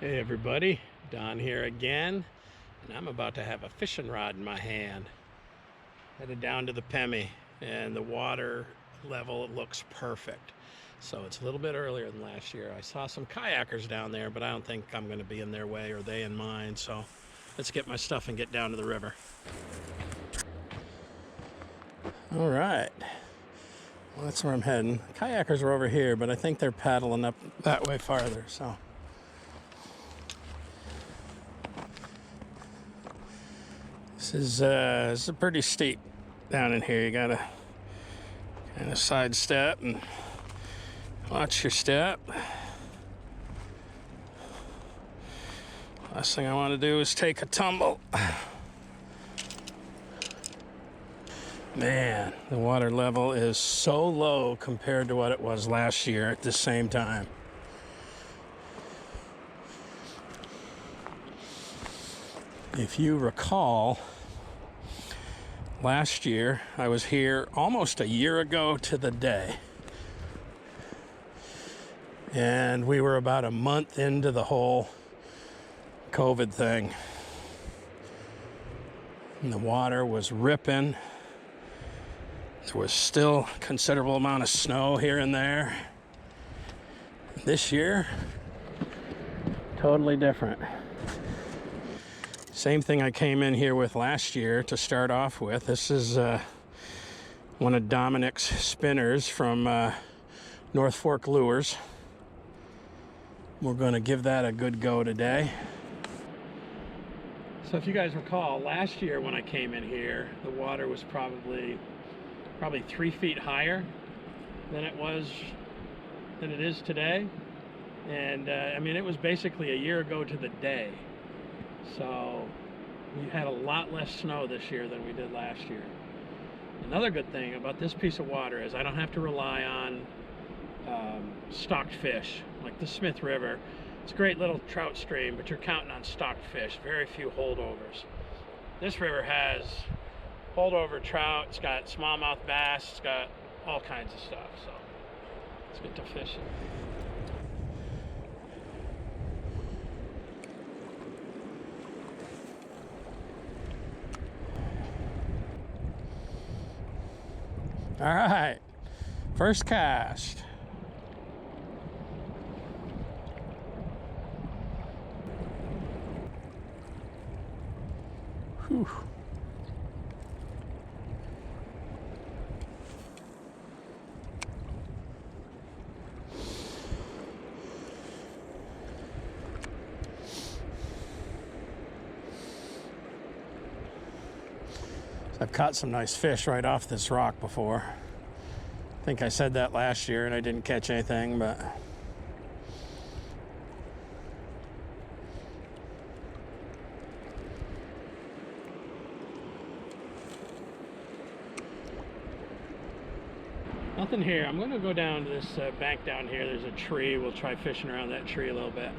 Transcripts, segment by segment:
Hey everybody, Don here again, and I'm about to have a fishing rod in my hand. Headed down to the Pemi, and the water level looks perfect. So it's a little bit earlier than last year. I saw some kayakers down there, but I don't think I'm going to be in their way or they in mine. So let's get my stuff and get down to the river. All right, well, that's where I'm heading. Kayakers are over here, but I think they're paddling up that way farther. So this is pretty steep down in here. You gotta kind of sidestep and watch your step. Last thing I want to do is take a tumble. Man, the water level is so low compared to what it was last year at the same time. If you recall, last year I was here almost a year ago to the day, and we were about a month into the whole COVID thing, and the water was ripping. There was still a considerable amount of snow here and there. This year, totally different. Same thing I came in here with last year to start off with. This is one of Dominic's spinners from North Fork Lures. We're going to give that a good go today. So if you guys recall, last year when I came in here, the water was probably 3 feet higher than it is today. And I mean, it was basically a year ago to the day. So we had a lot less snow this year than we did last year. Another good thing about this piece of water is I don't have to rely on stocked fish like the Smith River. It's a great little trout stream, but you're counting on stocked fish, very few holdovers. This river has holdover trout, it's got smallmouth bass, it's got all kinds of stuff, so let's get to fishing. All right, first cast. Whew. I've caught some nice fish right off this rock before. I think I said that last year and I didn't catch anything, but nothing here. I'm going to go down to this bank down here. There's a tree. We'll try fishing around that tree a little bit.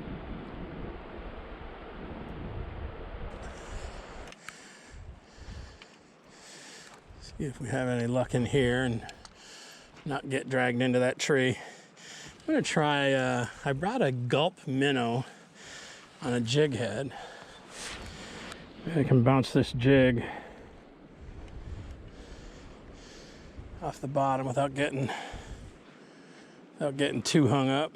See if we have any luck in here and not get dragged into that tree. I'm going to try, I brought a gulp minnow on a jig head. I can bounce this jig off the bottom without getting too hung up.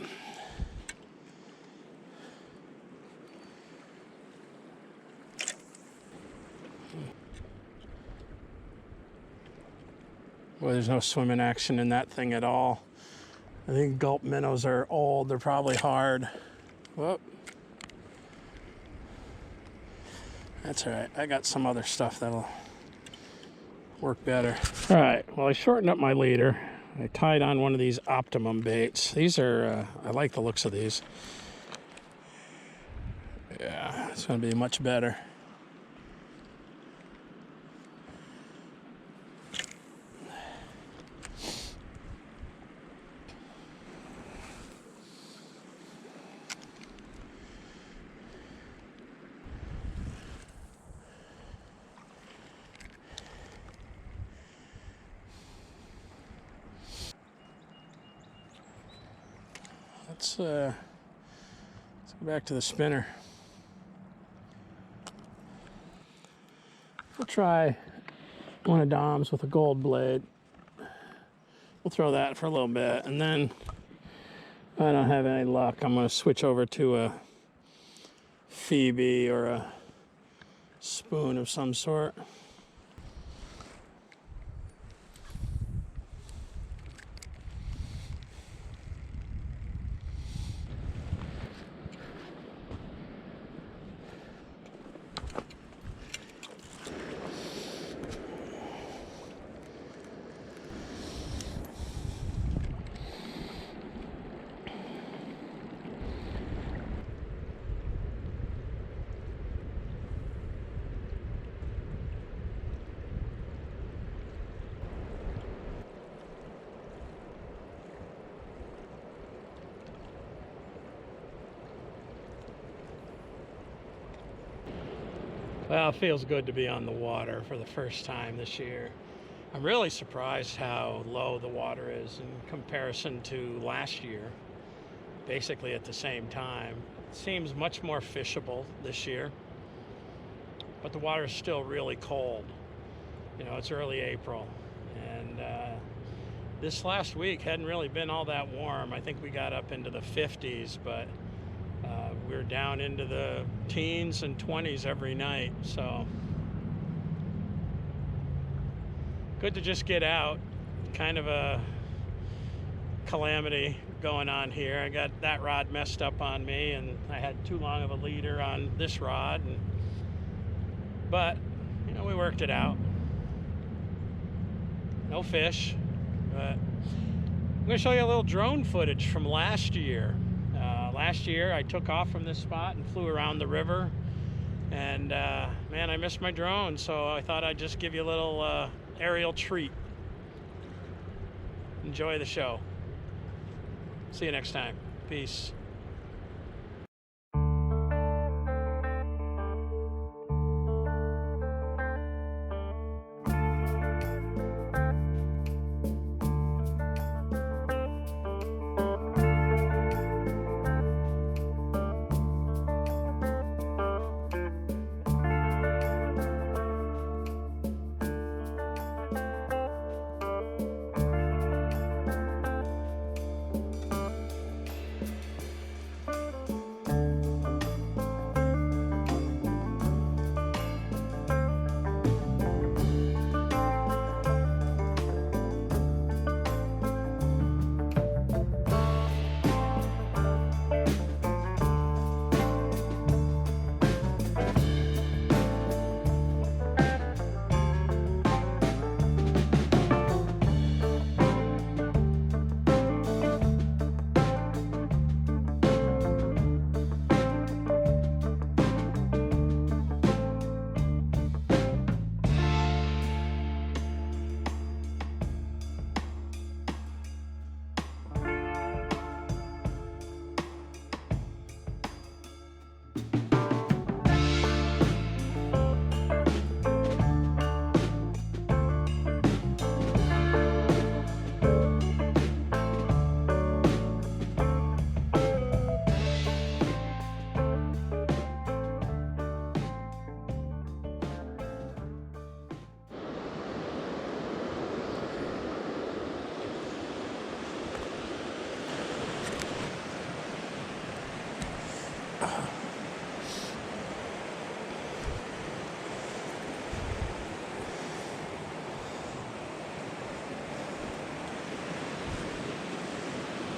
Well, there's no swimming action in that thing at all. I think gulp minnows are old. They're probably hard. Whoop. That's all right. I got some other stuff that'll work better. All right. Well, I shortened up my leader. I tied on one of these Optimum baits. These are, I like the looks of these. Yeah, it's going to be much better. Let's Back to the spinner. We'll try one of Dom's with a gold blade. We'll throw that for a little bit, and then if I don't have any luck, I'm going to switch over to a Phoebe or a spoon of some sort. Well, it feels good to be on the water for the first time this year. I'm really surprised how low the water is in comparison to last year, basically at the same time. It seems much more fishable this year, but the water is still really cold. You know, it's early April, and this last week hadn't really been all that warm. I think we got up into the 50s, but we're down into the teens and 20s every night, so good to just get out. Kind of a calamity going on here. I got that rod messed up on me, and I had too long of a leader on this rod, but you know, we worked it out. No fish, but I'm going to show you a little drone footage from last year. Last year I took off from this spot and flew around the river, and man, I missed my drone, so I thought I'd just give you a little aerial treat. Enjoy the show. See you next time. Peace.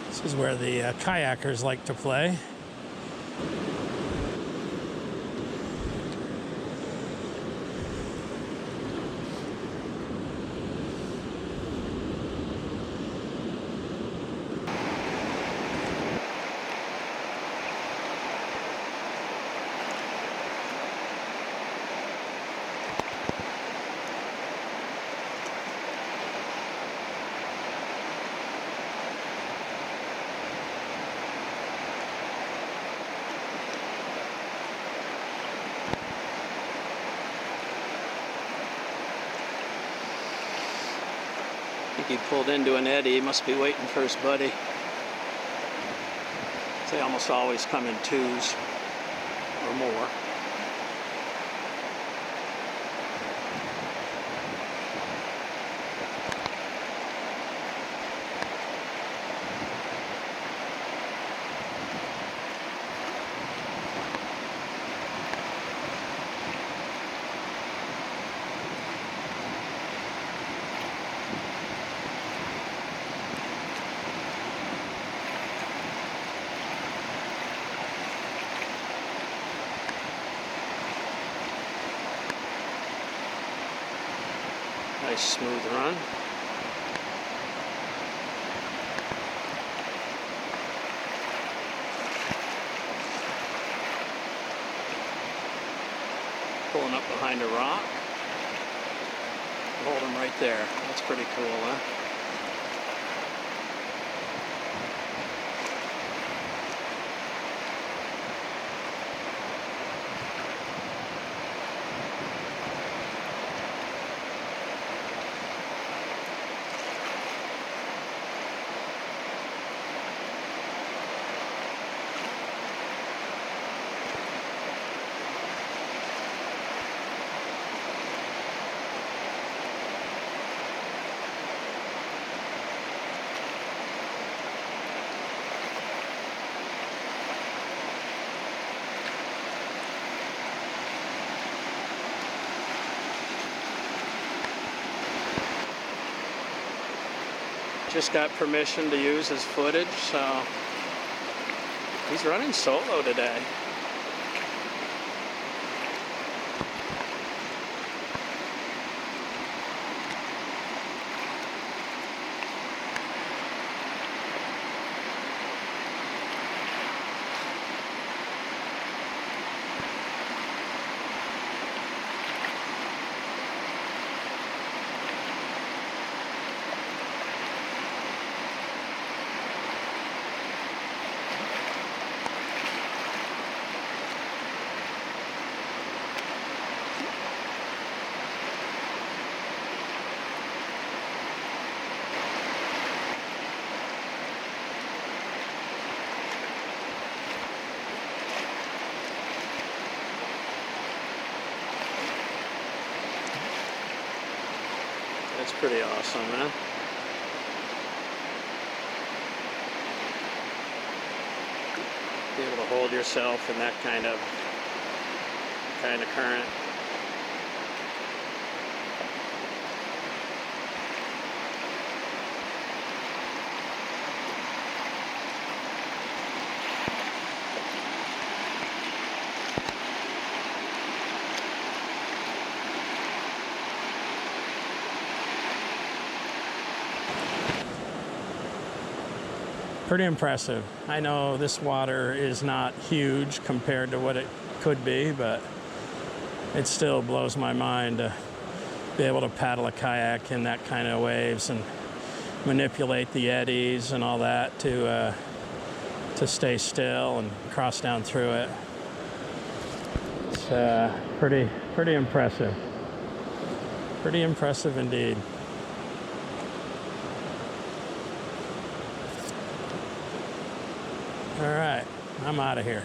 This is where the kayakers like to play. I think he pulled into an eddy. He must be waiting for his buddy. They almost always come in twos or more. Nice smooth run. Pulling up behind a rock. Hold him right there. That's pretty cool, huh? Just got permission to use his footage, so he's running solo today. That's pretty awesome, man. Be able to hold yourself in that kind of current. Pretty impressive. I know this water is not huge compared to what it could be, but it still blows my mind to be able to paddle a kayak in that kind of waves and manipulate the eddies and all that to stay still and cross down through it. It's pretty impressive. Pretty impressive indeed. All right, I'm out of here.